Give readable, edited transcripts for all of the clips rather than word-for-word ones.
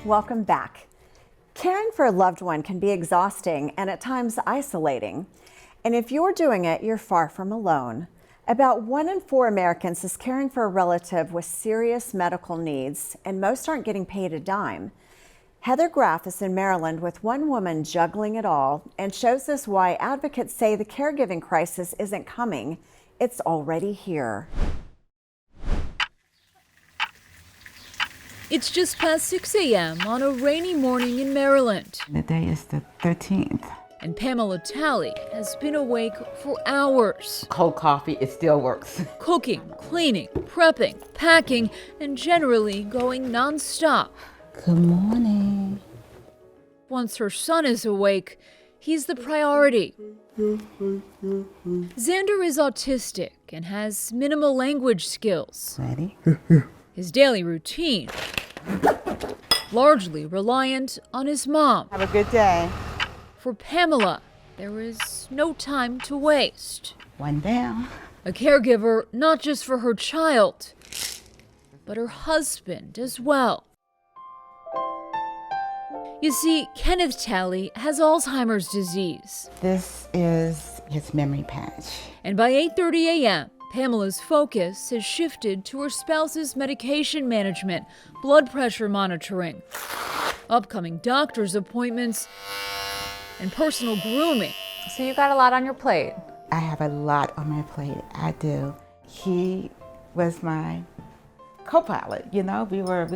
Welcome back. Caring for a loved one can be exhausting and at times isolating. And if you're doing it, you're far from alone. About 1 in 4 Americans is caring for a relative with serious medical needs, and most aren't getting paid a dime. Heather Graff is in Maryland with one woman juggling it all and shows us why advocates say the caregiving crisis isn't coming, it's already here. It's just past 6 a.m. on a rainy morning in Maryland. The day is the 13th. And Pamela Talley has been awake for hours. Cold coffee, it still works. Cooking, cleaning, prepping, packing, and generally going nonstop. Good morning. Once her son is awake, he's the priority. Xander is autistic and has minimal language skills. Ready? His daily routine, largely reliant on his mom. Have a good day. For Pamela, there is no time to waste. One down. A caregiver not just for her child, but her husband as well. You see, Kenneth Talley has Alzheimer's disease. This is his memory patch. And by 8:30 a.m., Pamela's focus has shifted to her spouse's medication management, blood pressure monitoring, upcoming doctor's appointments, and personal grooming. So you got a lot on your plate. I have a lot on my plate. I do. He was my co-pilot, we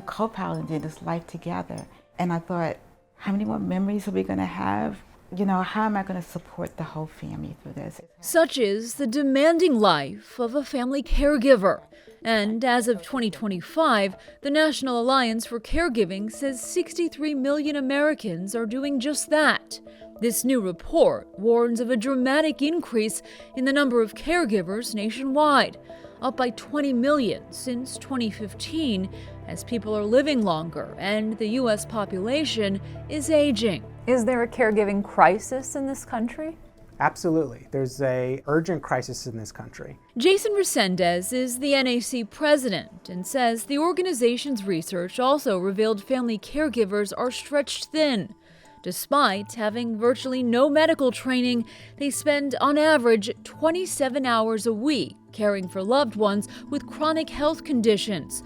co-piloted this life together. And I thought, how many more memories are we gonna have? How am I gonna support the whole family through this? Such is the demanding life of a family caregiver. And as of 2025, the National Alliance for Caregiving says 63 million Americans are doing just that. This new report warns of a dramatic increase in the number of caregivers nationwide, up by 20 million since 2015, as people are living longer and the U.S. population is aging. Is there a caregiving crisis in this country? Absolutely. There's an urgent crisis in this country. Jason Resendez is the NAC president and says the organization's research also revealed family caregivers are stretched thin. Despite having virtually no medical training, they spend on average 27 hours a week caring for loved ones with chronic health conditions.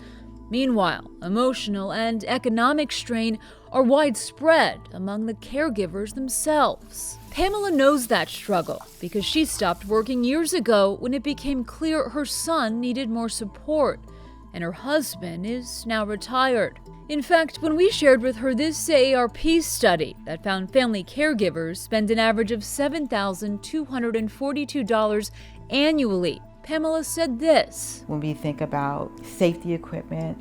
Meanwhile, emotional and economic strain are widespread among the caregivers themselves. Pamela knows that struggle because she stopped working years ago when it became clear her son needed more support, and her husband is now retired. In fact, when we shared with her this AARP study that found family caregivers spend an average of $7,242 annually, Pamela said this. When we think about safety equipment,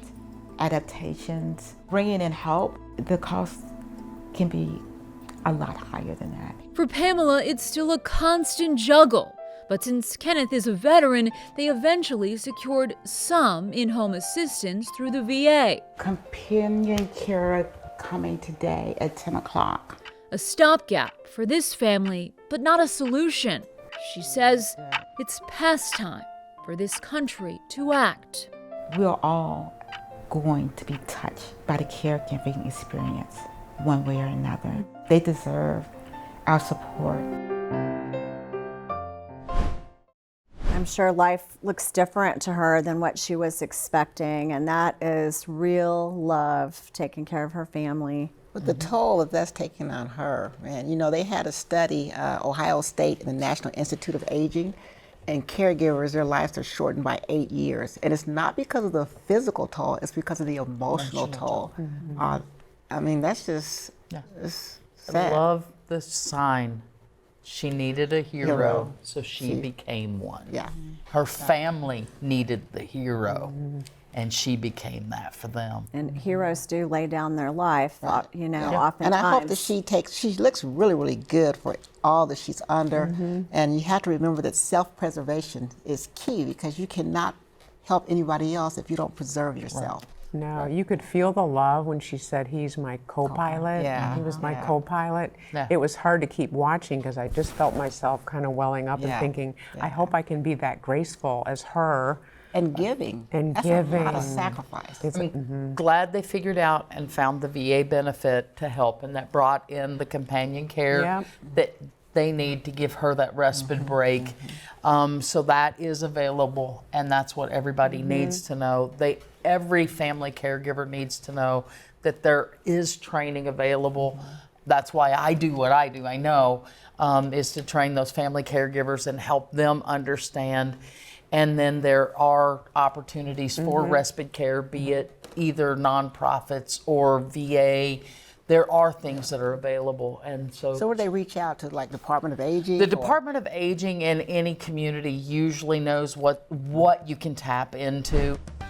adaptations, bringing in help, the cost can be a lot higher than that. For Pamela, it's still a constant juggle. But since Kenneth is a veteran, they eventually secured some in-home assistance through the VA. Companion care coming today at 10 o'clock. A stopgap for this family, but not a solution. She says it's past time for this country to act. We're all going to be touched by the caregiving experience one way or another. They deserve our support. I'm sure life looks different to her than what she was expecting, and that is real love, taking care of her family. But the toll that's taking on her, man. They had a study, Ohio State and the National Institute of Aging, and caregivers, their lives are shortened by 8 years. And it's not because of the physical toll, it's because of the emotional toll. That's just it's sad. I love the sign. She needed a hero, so she became one. Yeah. Her family needed the hero, and she became that for them. And heroes do lay down their life, oftentimes. And I hope that she looks really, really good for all that she's under. And you have to remember that self-preservation is key, because you cannot help anybody else if you don't preserve yourself. No, you could feel the love when she said he's my co-pilot. Yeah. He was my co-pilot. Yeah. It was hard to keep watching because I just felt myself kind of welling up and thinking, I hope I can be that graceful as her And giving. And That's a lot of giving. sacrifice. I mean, glad they figured out and found the VA benefit to help, and that brought in the companion care Yep. that they need to give her that respite break. So that is available, and that's what everybody needs to know. Every family caregiver needs to know that there is training available. That's why I do what I do, I know, is to train those family caregivers and help them understand. And then there are opportunities for respite care, be it either nonprofits or VA. There are things that are available, and So would they reach out to like Department of Aging? the or- Department of Aging in any community usually knows what you can tap into.